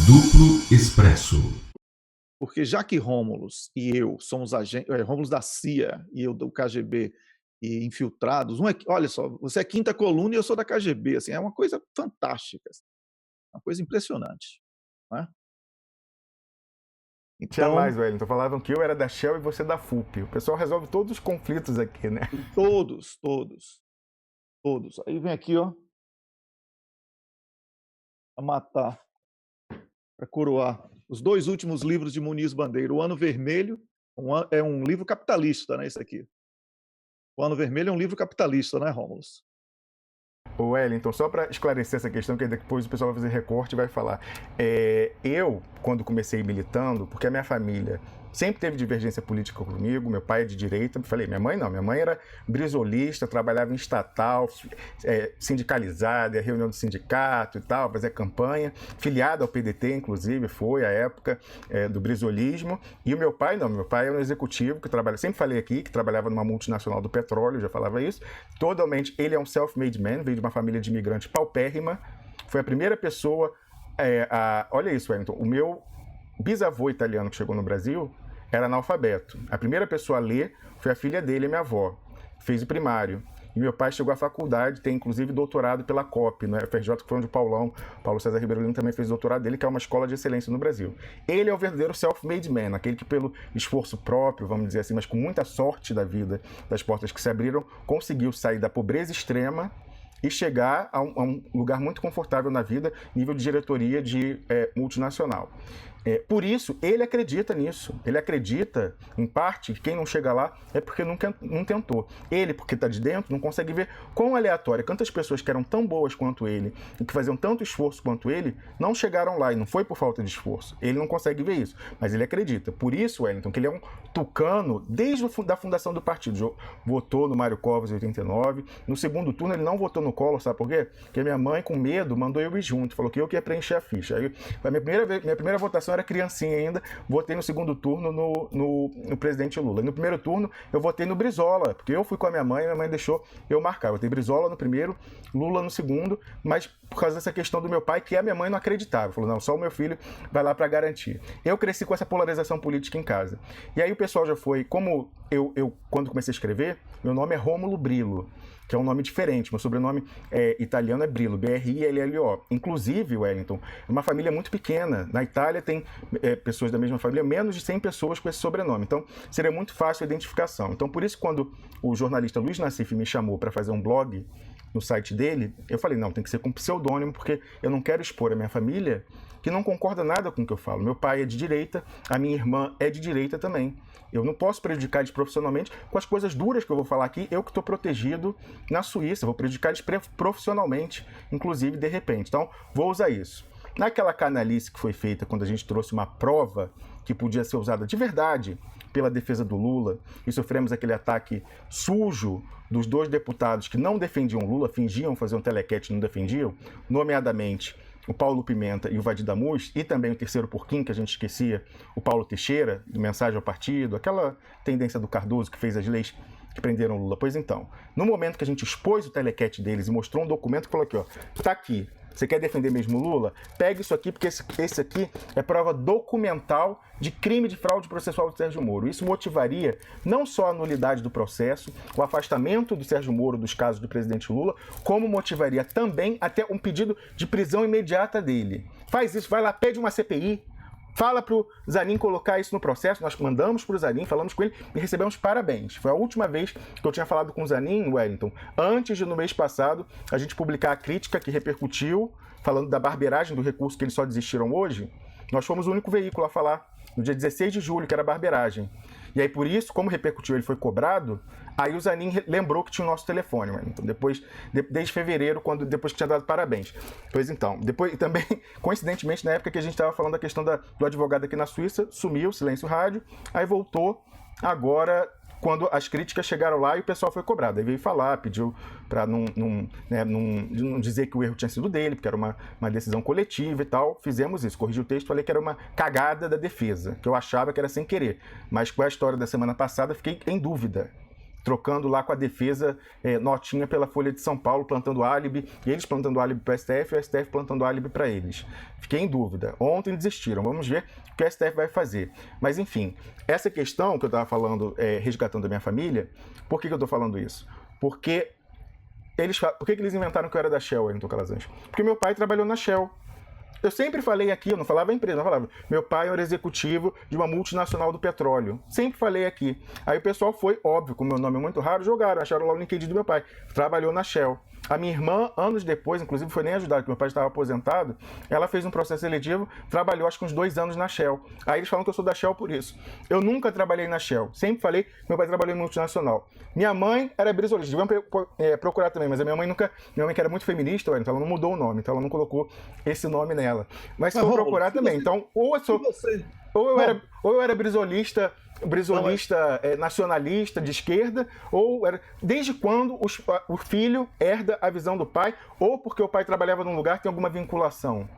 Duplo Expresso. Porque já que Rômulus e eu somos Rômulus da CIA e eu do KGB e infiltrados, olha só, você é quinta coluna e eu sou da KGB, assim, é uma coisa fantástica, assim, uma coisa impressionante, não é? Tinha Então, mais, Wellington. Falavam que eu era da Shell e você da FUP. O pessoal resolve todos os conflitos aqui, né? todos. Aí vem aqui, ó, a matar, para coroar. Os dois últimos livros de Muniz Bandeira, O Ano Vermelho, é um livro capitalista, né, esse aqui. O Ano Vermelho é um livro capitalista, né, Rômulus? O Wellington, só para esclarecer essa questão, que depois o pessoal vai fazer recorte e vai falar. Eu, quando comecei militando, porque a minha família sempre teve divergência política comigo, meu pai é de direita, falei, minha mãe não, minha mãe era brisolista, trabalhava em estatal, sindicalizada, ia reunião do sindicato e tal, fazia campanha, filiada ao PDT, inclusive, foi a época do brisolismo, e o meu pai não, meu pai é um executivo que trabalha, sempre falei aqui, que trabalhava numa multinacional do petróleo, já falava isso, totalmente, ele é um self-made man, veio de uma família de imigrantes paupérrima, foi a primeira pessoa, olha isso, Wellington, o meu bisavô italiano que chegou no Brasil era analfabeto. A primeira pessoa a ler foi a filha dele, a minha avó. Fez o primário. E meu pai chegou à faculdade, tem inclusive doutorado pela COP, no FRJ, que foi onde o Paulo César Ribeiro Lima também fez doutorado dele, que é uma escola de excelência no Brasil. Ele é o verdadeiro self-made man, aquele que pelo esforço próprio, vamos dizer assim, mas com muita sorte da vida, das portas que se abriram, conseguiu sair da pobreza extrema e chegar a um lugar muito confortável na vida, nível de diretoria de multinacional. Por isso, ele acredita nisso. Ele acredita, em parte, que quem não chega lá é porque não tentou. Ele, porque está de dentro, não consegue ver quão aleatório. Quantas pessoas que eram tão boas quanto ele e que faziam tanto esforço quanto ele, não chegaram lá e não foi por falta de esforço. Ele não consegue ver isso, mas ele acredita. Por isso, Wellington, que ele é um tucano desde a fundação do partido. Votou no Mário Covas em 89. No segundo turno, ele não votou no Collor, sabe por quê? Porque minha mãe, com medo, mandou eu ir junto. Falou que eu ia preencher a ficha. Aí, a minha primeira votação era criancinha ainda, votei no segundo turno no presidente Lula. E no primeiro turno, eu votei no Brizola, porque eu fui com a minha mãe deixou eu marcar. Eu votei Brizola no primeiro, Lula no segundo, mas por causa dessa questão do meu pai, que a minha mãe não acreditava. Falou, não, só o meu filho vai lá para garantir. Eu cresci com essa polarização política em casa. E aí o pessoal já foi, como eu quando comecei a escrever, meu nome é Rômulo Brillo, que é um nome diferente. Meu sobrenome italiano é Brillo, B-R-I-L-L-O. Inclusive, Wellington, é uma família muito pequena. Na Itália tem pessoas da mesma família, menos de 100 pessoas com esse sobrenome. Então, seria muito fácil a identificação. Então, por isso, quando o jornalista Luiz Nassif me chamou para fazer um blog no site dele, eu falei, não, tem que ser com pseudônimo, porque eu não quero expor a minha família, que não concorda nada com o que eu falo. Meu pai é de direita, a minha irmã é de direita também. Eu não posso prejudicar eles profissionalmente com as coisas duras que eu vou falar aqui. Eu que estou protegido na Suíça, vou prejudicar eles profissionalmente, inclusive, de repente. Então, vou usar isso. Naquela canalice que foi feita quando a gente trouxe uma prova que podia ser usada de verdade pela defesa do Lula, e sofremos aquele ataque sujo dos dois deputados que não defendiam Lula, fingiam fazer um telequete e não defendiam, nomeadamente o Paulo Pimenta e o Vadir Damus, e também o terceiro porquinho, que a gente esquecia, o Paulo Teixeira, do Mensagem ao Partido, aquela tendência do Cardoso que fez as leis que prenderam Lula. Pois então, no momento que a gente expôs o telequete deles e mostrou um documento que falou aqui, ó, tá aqui, você quer defender mesmo Lula? Pegue isso aqui, porque esse aqui é prova documental de crime de fraude processual do Sérgio Moro. Isso motivaria não só a nulidade do processo, o afastamento do Sérgio Moro dos casos do presidente Lula, como motivaria também até um pedido de prisão imediata dele. Faz isso, vai lá, pede uma CPI, fala para o Zanin colocar isso no processo. Nós mandamos para o Zanin, falamos com ele e recebemos parabéns. Foi a última vez que eu tinha falado com o Zanin, Wellington, antes de, no mês passado, a gente publicar a crítica que repercutiu, falando da barbeiragem do recurso que eles só desistiram hoje. Nós fomos o único veículo a falar, no dia 16 de julho, que era barbeiragem. E aí, por isso, como repercutiu, ele foi cobrado, aí o Zanin lembrou que tinha o nosso telefone, mano. Então, desde fevereiro, depois que tinha dado parabéns. Pois então, depois também, coincidentemente, na época que a gente estava falando da questão do advogado aqui na Suíça, sumiu, silêncio rádio, aí voltou agora, quando as críticas chegaram lá e o pessoal foi cobrado. Aí veio falar, pediu para não dizer que o erro tinha sido dele, porque era uma decisão coletiva e tal. Fizemos isso, corrigi o texto, falei que era uma cagada da defesa, que eu achava que era sem querer. Mas com a história da semana passada, fiquei em dúvida. trocando lá com a defesa notinha pela Folha de São Paulo, plantando álibi, e eles plantando álibi para o STF e o STF plantando álibi para eles. Fiquei em dúvida. Ontem desistiram. Vamos ver o que o STF vai fazer. Mas, enfim, essa questão que eu estava falando, resgatando a minha família, por que eu estou falando isso? Porque por que eles inventaram que eu era da Shell, Wellington Calazans? Porque meu pai trabalhou na Shell. Eu sempre falei aqui, eu não falava empresa, eu falava, meu pai era executivo de uma multinacional do petróleo. Sempre falei aqui. Aí o pessoal foi, óbvio, com o meu nome é muito raro, jogaram, acharam lá o LinkedIn do meu pai. Trabalhou na Shell. A minha irmã, anos depois, inclusive foi nem ajudar, porque meu pai estava aposentado, ela fez um processo seletivo, trabalhou acho que uns 2 anos na Shell. Aí eles falam que eu sou da Shell por isso. Eu nunca trabalhei na Shell. Sempre falei que meu pai trabalhou em multinacional. Minha mãe era brisolista. Deviam procurar também, mas a minha mãe nunca... Minha mãe que era muito feminista, então ela não mudou o nome, então ela não colocou esse nome nela. Mas se for procurar também. Então, ou eu era brisolista nacionalista de esquerda, ou era, desde quando o filho herda a visão do pai, ou porque o pai trabalhava num lugar que tem alguma vinculação?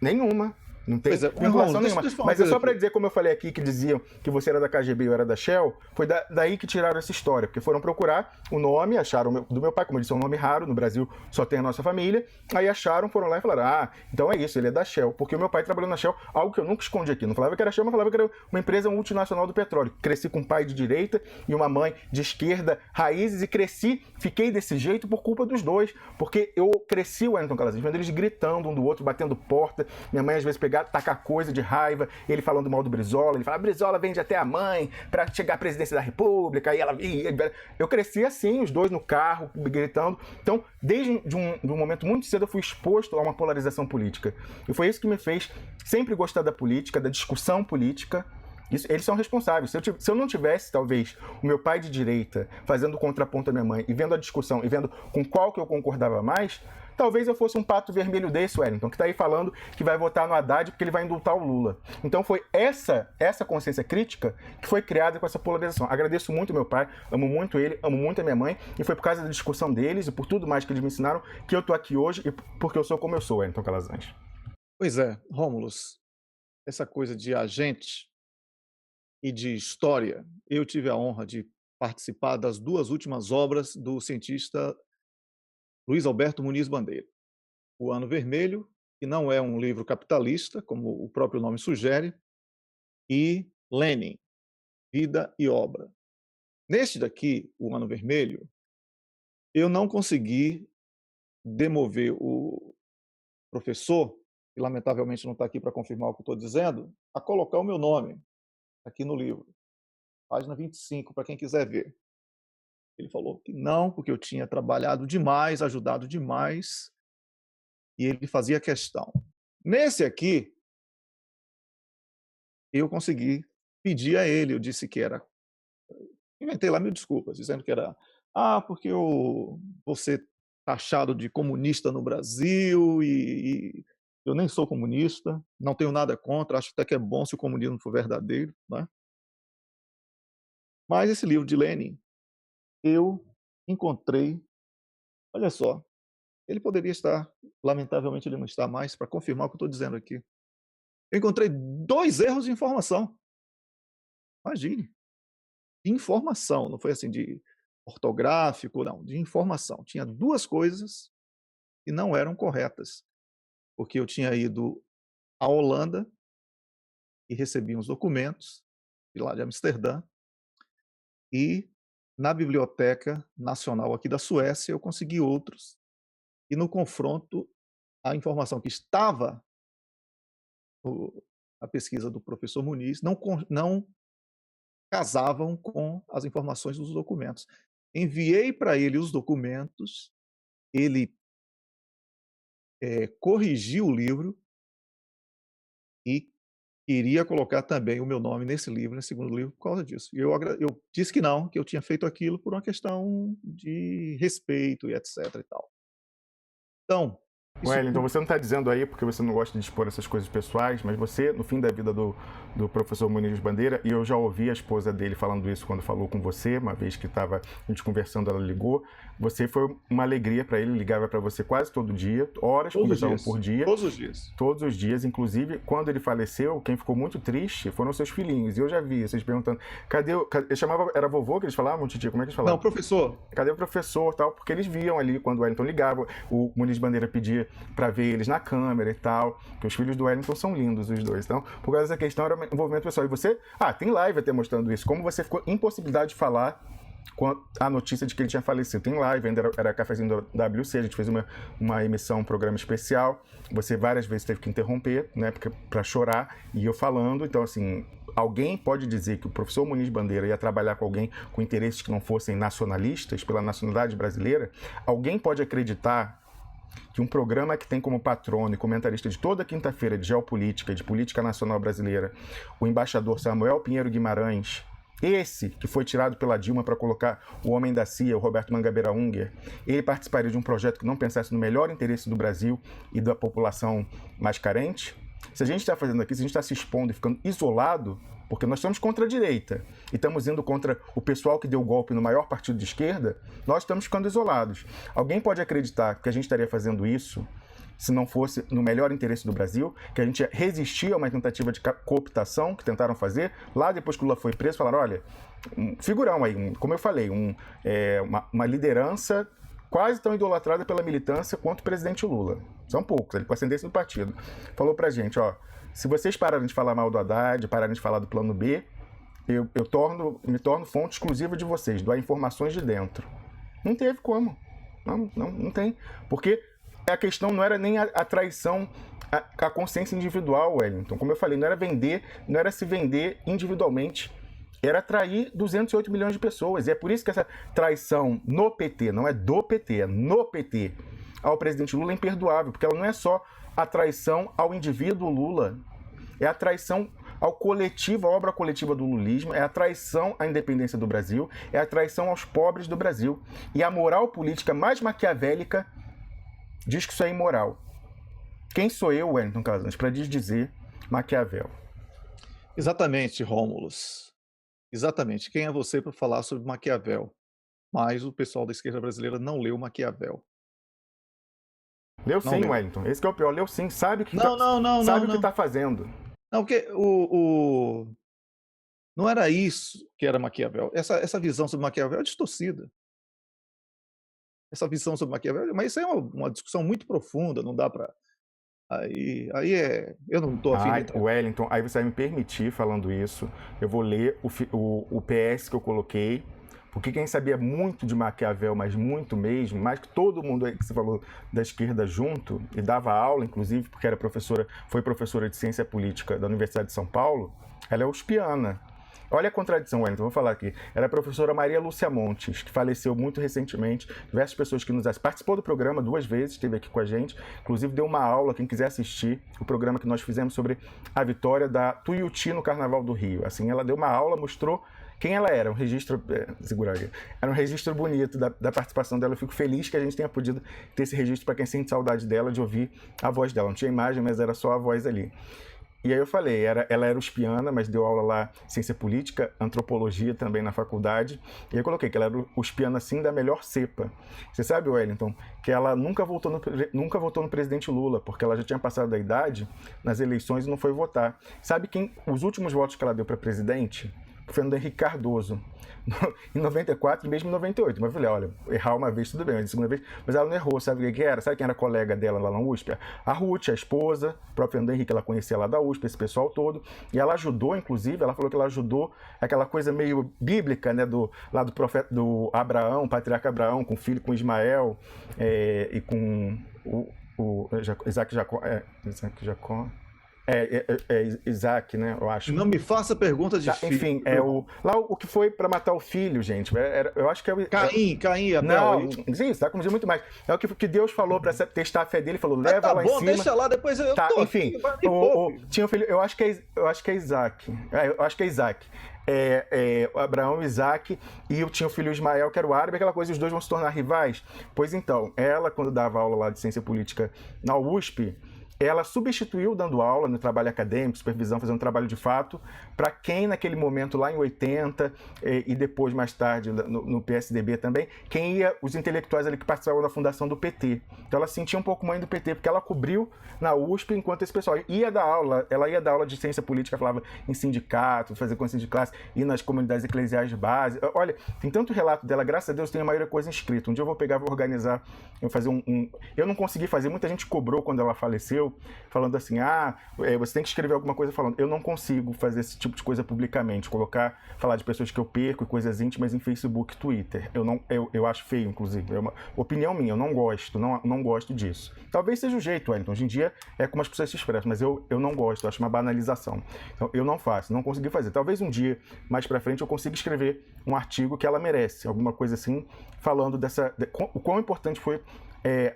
Nenhuma. Não tem vinculação nenhuma. Mas é só para dizer, como eu falei aqui, que diziam que você era da KGB e eu era da Shell, foi daí que tiraram essa história, porque foram procurar o nome, acharam do meu pai, como eu disse, é um nome raro, no Brasil só tem a nossa família, aí acharam, foram lá e falaram, então é isso, ele é da Shell, porque o meu pai trabalhou na Shell, algo que eu nunca escondi aqui, não falava que era Shell, mas falava que era uma empresa multinacional do petróleo. Cresci com um pai de direita e uma mãe de esquerda, raízes, e fiquei desse jeito por culpa dos dois, porque eu cresci, o Wellington Calazans, vendo eles gritando um do outro, batendo porta, minha mãe às vezes pegava, tacar coisa de raiva, ele falando mal do Brizola, ele falava, Brizola vende até a mãe pra chegar à presidência da República, eu cresci assim, os dois no carro, gritando. Então, desde um momento muito cedo, eu fui exposto a uma polarização política. E foi isso que me fez sempre gostar da política, da discussão política. Eles são responsáveis. Se eu não tivesse, talvez, o meu pai de direita fazendo contraponto à minha mãe e vendo a discussão e vendo com qual que eu concordava mais, talvez eu fosse um pato vermelho desse, Wellington, que está aí falando que vai votar no Haddad porque ele vai indultar o Lula. Então foi essa consciência crítica que foi criada com essa polarização. Agradeço muito meu pai, amo muito ele, amo muito a minha mãe, e foi por causa da discussão deles e por tudo mais que eles me ensinaram que eu tô aqui hoje e porque eu sou como eu sou, Wellington Calazans. Pois é, Rômulus, essa coisa de agente e de história, eu tive a honra de participar das 2 últimas obras do cientista Luiz Alberto Muniz Bandeira. O Ano Vermelho, que não é um livro capitalista, como o próprio nome sugere, e Lenin, Vida e Obra. Neste daqui, O Ano Vermelho, eu não consegui demover o professor, que lamentavelmente não está aqui para confirmar o que eu estou dizendo, a colocar o meu nome aqui no livro. Página 25, para quem quiser ver. Ele falou que não, porque eu tinha trabalhado demais, ajudado demais, e ele fazia questão. Nesse aqui, eu consegui pedir a ele, eu disse que era... Inventei lá 1000 desculpas, dizendo que era... porque você taxado de comunista no Brasil, e eu nem sou comunista, não tenho nada contra, acho até que é bom se o comunismo for verdadeiro, né? Mas esse livro de Lenin, eu encontrei, olha só, ele poderia estar, lamentavelmente ele não está mais, para confirmar o que eu estou dizendo aqui. Eu encontrei 2 erros de informação. Imagine, de informação, não foi assim de ortográfico, não, de informação. Tinha 2 coisas que não eram corretas, porque eu tinha ido à Holanda e recebi uns documentos, de lá de Amsterdã, e na Biblioteca Nacional aqui da Suécia eu consegui outros, e no confronto, a informação que estava na pesquisa do professor Muniz não casavam com as informações dos documentos. Enviei para ele os documentos, ele corrigiu o livro e queria colocar também o meu nome nesse livro, nesse segundo livro, por causa disso. E eu disse que não, que eu tinha feito aquilo por uma questão de respeito e etc e tal. Então, Wellington, você não está dizendo aí porque você não gosta de expor essas coisas pessoais, mas você, no fim da vida do professor Muniz Bandeira, e eu já ouvi a esposa dele falando isso quando falou com você, uma vez que estava a gente conversando, ela ligou, você foi uma alegria para ele, ligava para você quase todo dia, horas, conversavam por dia. Todos os dias. Todos os dias, inclusive, quando ele faleceu, quem ficou muito triste foram seus filhinhos, e eu já vi vocês perguntando, ele chamava, era vovô que eles falavam, Titi, como é que eles falavam? Não, professor. Cadê o professor, tal, porque eles viam ali, quando o Wellington ligava, o Muniz Bandeira pedia para ver eles na câmera e tal, que os filhos do Wellington são lindos, os dois. Então, por causa dessa questão, era um envolvimento pessoal. E você, tem live até mostrando isso, como você ficou impossibilidade de falar com a notícia de que ele tinha falecido. Tem live, ainda era cafezinho do WC, a gente fez uma emissão, um programa especial, você várias vezes teve que interromper, né, para chorar, e eu falando, então assim, alguém pode dizer que o professor Muniz Bandeira ia trabalhar com alguém com interesses que não fossem nacionalistas, pela nacionalidade brasileira? Alguém pode acreditar que um programa que tem como patrono e comentarista de toda quinta-feira de geopolítica e de política nacional brasileira, o embaixador Samuel Pinheiro Guimarães, esse que foi tirado pela Dilma para colocar o homem da CIA, o Roberto Mangabeira Unger, ele participaria de um projeto que não pensasse no melhor interesse do Brasil e da população mais carente? Se a gente está fazendo aqui, se a gente está se expondo e ficando isolado, porque nós estamos contra a direita e estamos indo contra o pessoal que deu o golpe no maior partido de esquerda, nós estamos ficando isolados. Alguém pode acreditar que a gente estaria fazendo isso se não fosse no melhor interesse do Brasil, que a gente ia resistir a uma tentativa de cooptação que tentaram fazer? Lá depois que o Lula foi preso, falaram, olha, um figurão aí, como eu falei, uma liderança quase tão idolatrada pela militância quanto o presidente Lula. São poucos, ele com ascendência do partido. Falou pra gente, se vocês pararem de falar mal do Haddad, pararem de falar do plano B, eu me torno fonte exclusiva de vocês, doar informações de dentro. Não teve como. Não tem. Porque a questão não era nem a traição à consciência individual, Wellington. Como eu falei, não era se vender individualmente, era trair 208 milhões de pessoas. E é por isso que essa traição no PT, não é do PT, é no PT, ao presidente Lula é imperdoável, porque ela não é só a traição ao indivíduo Lula, é a traição ao coletivo, à obra coletiva do lulismo, é a traição à independência do Brasil, é a traição aos pobres do Brasil. E a moral política mais maquiavélica diz que isso é imoral. Quem sou eu, Wellington Calazans, para desdizer Maquiavel? Exatamente, Rômulus. Exatamente. Quem é você para falar sobre Maquiavel? Mas o pessoal da esquerda brasileira não leu Maquiavel. Leu sim, Wellington. Esse que é o pior. Leu sim. Sabe o que está fazendo. Não, porque não era isso que era Maquiavel. Essa visão sobre Maquiavel é distorcida. Essa visão sobre Maquiavel, mas isso é uma discussão muito profunda, não dá para... eu não estou afim de entrar. Wellington, aí você vai me permitir, falando isso, eu vou ler o PS que eu coloquei, porque quem sabia muito de Maquiavel, mas muito mesmo, mais que todo mundo aí que você falou da esquerda junto, e dava aula, inclusive, porque foi professora de ciência política da Universidade de São Paulo, ela é uspiana. Olha a contradição, Wellington, vou falar aqui. Era a professora Maria Lúcia Montes, que faleceu muito recentemente. Diversas pessoas que participou do programa 2 vezes, esteve aqui com a gente. Inclusive deu uma aula, quem quiser assistir, o programa que nós fizemos sobre a vitória da Tuiuti no Carnaval do Rio. Assim, ela deu uma aula, mostrou quem ela era, um registro... Era um registro bonito da participação dela. Eu fico feliz que a gente tenha podido ter esse registro para quem sente saudade dela, de ouvir a voz dela. Não tinha imagem, mas era só a voz ali. E aí eu falei, ela era uspiana, mas deu aula lá, ciência política, antropologia também na faculdade. E aí eu coloquei que ela era uspiana, assim, da melhor cepa. Você sabe, Wellington, que ela nunca votou no presidente Lula, porque ela já tinha passado da idade nas eleições e não foi votar. Sabe os últimos votos que ela deu para presidente? O Fernando Henrique Cardoso. Em 94 e mesmo em 98. Mas eu falei, olha, errar uma vez tudo bem, mas a segunda vez... Mas ela não errou, sabe o que era? Sabe quem era colega dela lá na USP? A Ruth, a esposa, o próprio Fernando Henrique, ela conhecia lá da USP, esse pessoal todo. E ela ajudou, inclusive, ela falou que ela ajudou aquela coisa meio bíblica, né? Lá do profeta, do Abraão, o patriarca Abraão, com o filho, com Ismael, e com o Isaac Jacó. Isaac, né? Eu acho. Não me faça pergunta de Tá, filho. enfim, lá o que foi para matar o filho, gente. Eu acho que Caim, Abel. Não, sim, você tá confundindo muito mais. É o que Deus falou para testar a fé dele, falou, leva tá lá bom, em cima. deixa lá, depois eu tá, tô enfim, aqui, tinha um filho, eu acho que é Isaac. Eu acho que é Isaac. Abraão, Isaac, e eu tinha o filho Ismael, que era o árabe, aquela coisa, os dois vão se tornar rivais. Pois então, ela, quando dava aula lá de ciência política na USP, ela substituiu dando aula no trabalho acadêmico, supervisão, fazendo trabalho de fato, para quem naquele momento, lá em 80, e depois, mais tarde, no PSDB também, quem ia, os intelectuais ali que participavam da fundação do PT. Então ela sentia um pouco mãe do PT, porque ela cobriu na USP, enquanto esse pessoal ia dar aula, ela ia dar aula de ciência política, falava em sindicato, fazer consciência de classe, ir nas comunidades eclesiais de base. Olha, tem tanto relato dela, graças a Deus tem a maioria coisa escrita. Um dia eu vou pegar, vou organizar, eu vou fazer Eu não consegui fazer, muita gente cobrou quando ela faleceu, falando assim, você tem que escrever alguma coisa falando. Eu não consigo fazer esse tipo de coisa publicamente, falar de pessoas que eu perco e coisas íntimas em Facebook, Twitter. Eu acho feio, inclusive. É uma opinião minha, eu não gosto disso. Talvez seja o jeito, Wellington. Hoje em dia é como as pessoas se expressam, mas eu não gosto, eu acho uma banalização. Então eu não faço, não consegui fazer. Talvez um dia, mais pra frente, eu consiga escrever um artigo que ela merece, alguma coisa assim, falando o quão importante foi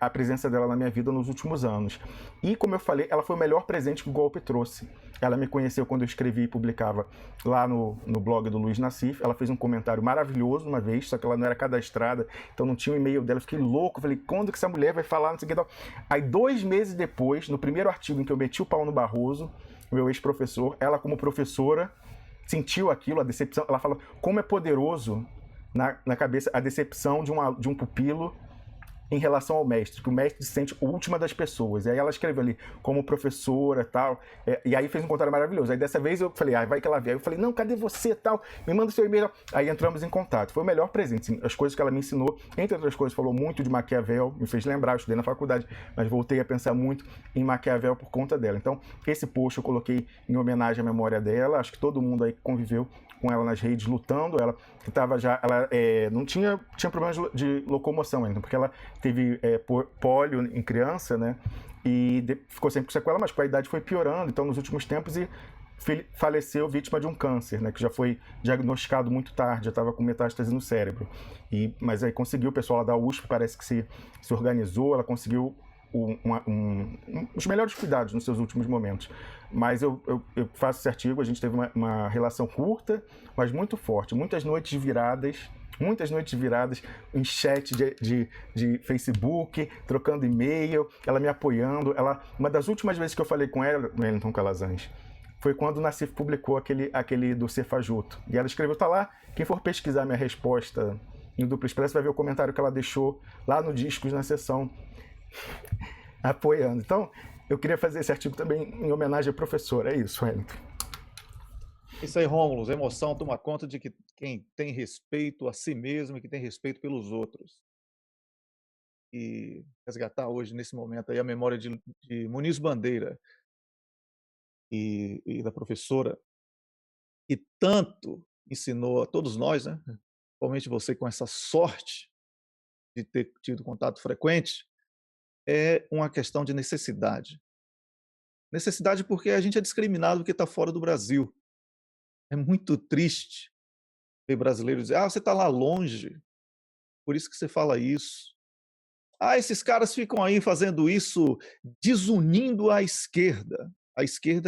a presença dela na minha vida nos últimos anos. E, como eu falei, ela foi o melhor presente que o golpe trouxe. Ela me conheceu quando eu escrevia e publicava lá no blog do Luiz Nassif. Ela fez um comentário maravilhoso uma vez, só que ela não era cadastrada, então não tinha o e-mail dela. Eu fiquei louco, falei, quando que essa mulher vai falar, não sei o que tal. Aí, 2 meses depois, no primeiro artigo em que eu meti o pau no Barroso, meu ex-professor, ela como professora sentiu aquilo, a decepção. Ela fala como é poderoso na cabeça a decepção de um pupilo em relação ao mestre, que o mestre se sente a última das pessoas. E aí ela escreveu ali como professora e tal, e aí fez um comentário maravilhoso. Aí dessa vez eu falei, vai que ela vier. Eu falei, não, cadê você e tal? Me manda seu e-mail. Aí entramos em contato. Foi o melhor presente. Assim, as coisas que ela me ensinou, entre outras coisas, falou muito de Maquiavel, me fez lembrar, eu estudei na faculdade, mas voltei a pensar muito em Maquiavel por conta dela. Então, esse post eu coloquei em homenagem à memória dela. Acho que todo mundo aí que conviveu com ela nas redes, lutando, ela que estava já, ela não tinha problemas de locomoção ainda, porque ela teve pólio em criança, né, e ficou sempre com sequela, mas com a idade foi piorando, então nos últimos tempos faleceu vítima de um câncer, né, que já foi diagnosticado muito tarde, já estava com metástase no cérebro, mas aí conseguiu, o pessoal lá da USP parece que se organizou, ela conseguiu os melhores cuidados nos seus últimos momentos. Mas eu faço esse artigo, a gente teve uma relação curta, mas muito forte. Muitas noites viradas em chat de Facebook, trocando e-mail, ela me apoiando. Uma das últimas vezes que eu falei com ela, Wellington Calazans, foi quando o Nassif publicou aquele do Cefajuto. E ela escreveu, tá lá, quem for pesquisar minha resposta no Duplo Expresso vai ver o comentário que ela deixou lá no Discos, na seção apoiando. Então, eu queria fazer esse artigo também em homenagem à professora. É isso, Wellington. Isso aí, Rômulo. A emoção toma conta de que quem tem respeito a si mesmo e que tem respeito pelos outros. E resgatar hoje, nesse momento, aí, a memória de Muniz Bandeira e da professora, que tanto ensinou a todos nós, né? Principalmente você com essa sorte de ter tido contato frequente, é uma questão de necessidade. Necessidade porque a gente é discriminado porque está fora do Brasil. É muito triste ver brasileiros dizer, você está lá longe, por isso que você fala isso. Esses caras ficam aí fazendo isso, desunindo a esquerda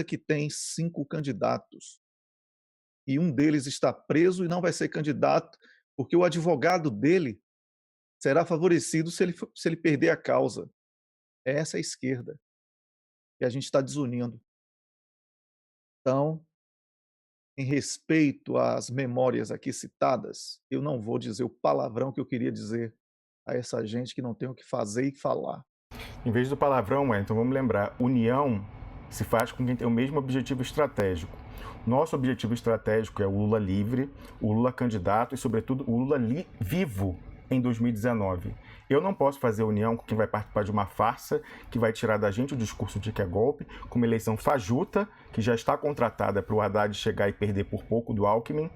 que tem 5 candidatos. E um deles está preso e não vai ser candidato, porque o advogado dele será favorecido se ele perder a causa. Essa é a esquerda que a gente está desunindo. Então, em respeito às memórias aqui citadas, eu não vou dizer o palavrão que eu queria dizer a essa gente que não tem o que fazer e falar. Em vez do palavrão, Wellington, vamos lembrar, união se faz com quem tem o mesmo objetivo estratégico. Nosso objetivo estratégico é o Lula livre, o Lula candidato e, sobretudo, o Lula vivo em 2019. Eu não posso fazer união com quem vai participar de uma farsa que vai tirar da gente o discurso de que é golpe, com uma eleição fajuta, que já está contratada para o Haddad chegar e perder por pouco do Alckmin,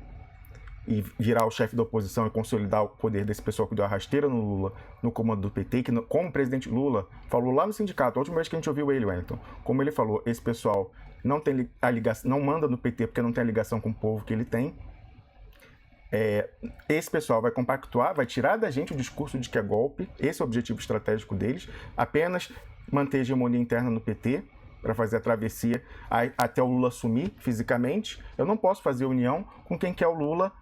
e virar o chefe da oposição e consolidar o poder desse pessoal que deu a rasteira no Lula no comando do PT, que como o presidente Lula falou lá no sindicato, a última vez que a gente ouviu ele, Wellington, como ele falou, esse pessoal não tem a ligação, não manda no PT porque não tem a ligação com o povo que ele tem. Esse pessoal vai compactuar, vai tirar da gente o discurso de que é golpe, esse é o objetivo estratégico deles, apenas manter a hegemonia interna no PT, para fazer a travessia até o Lula assumir fisicamente. Eu não posso fazer união com quem quer o Lula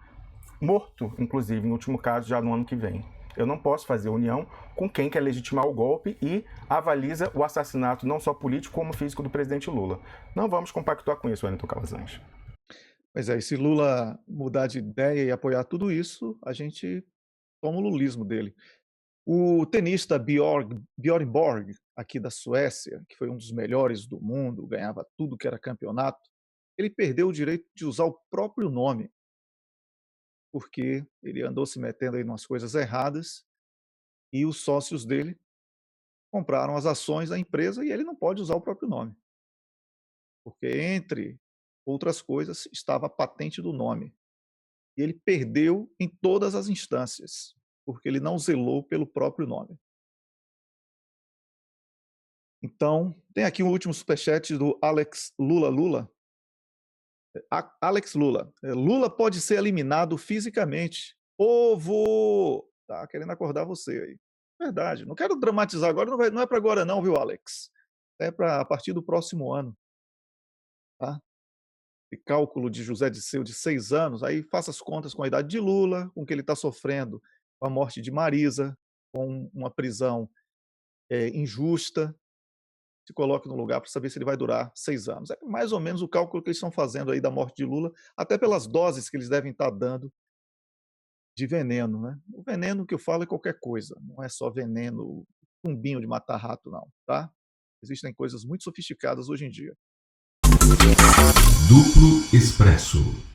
morto, inclusive, no último caso, já no ano que vem. Eu não posso fazer união com quem quer legitimar o golpe e avaliza o assassinato não só político como físico do presidente Lula. Não vamos compactuar com isso, Wellington Calazans. Pois é, e se Lula mudar de ideia e apoiar tudo isso, a gente toma o lulismo dele. O tenista Bjorn Borg, aqui da Suécia, que foi um dos melhores do mundo, ganhava tudo que era campeonato, ele perdeu o direito de usar o próprio nome, porque ele andou se metendo aí em umas coisas erradas e os sócios dele compraram as ações da empresa e ele não pode usar o próprio nome, porque entre outras coisas estava a patente do nome. E ele perdeu em todas as instâncias, porque ele não zelou pelo próprio nome. Então, tem aqui um último superchat do Alex Lula. Alex Lula. Lula pode ser eliminado fisicamente. Povo! Tá querendo acordar você aí. Verdade. Não quero dramatizar agora, não é para agora não, viu, Alex? É para a partir do próximo ano. Tá? E cálculo de José Disseu de 6 anos, aí faça as contas com a idade de Lula, com o que ele está sofrendo, com a morte de Marisa, com uma prisão injusta, se coloque no lugar para saber se ele vai durar 6 anos. É mais ou menos o cálculo que eles estão fazendo aí da morte de Lula, até pelas doses que eles devem estar dando de veneno, né? O veneno que eu falo é qualquer coisa, não é só veneno, chumbinho de matar rato, não, tá? Existem coisas muito sofisticadas hoje em dia. Duplo Expresso.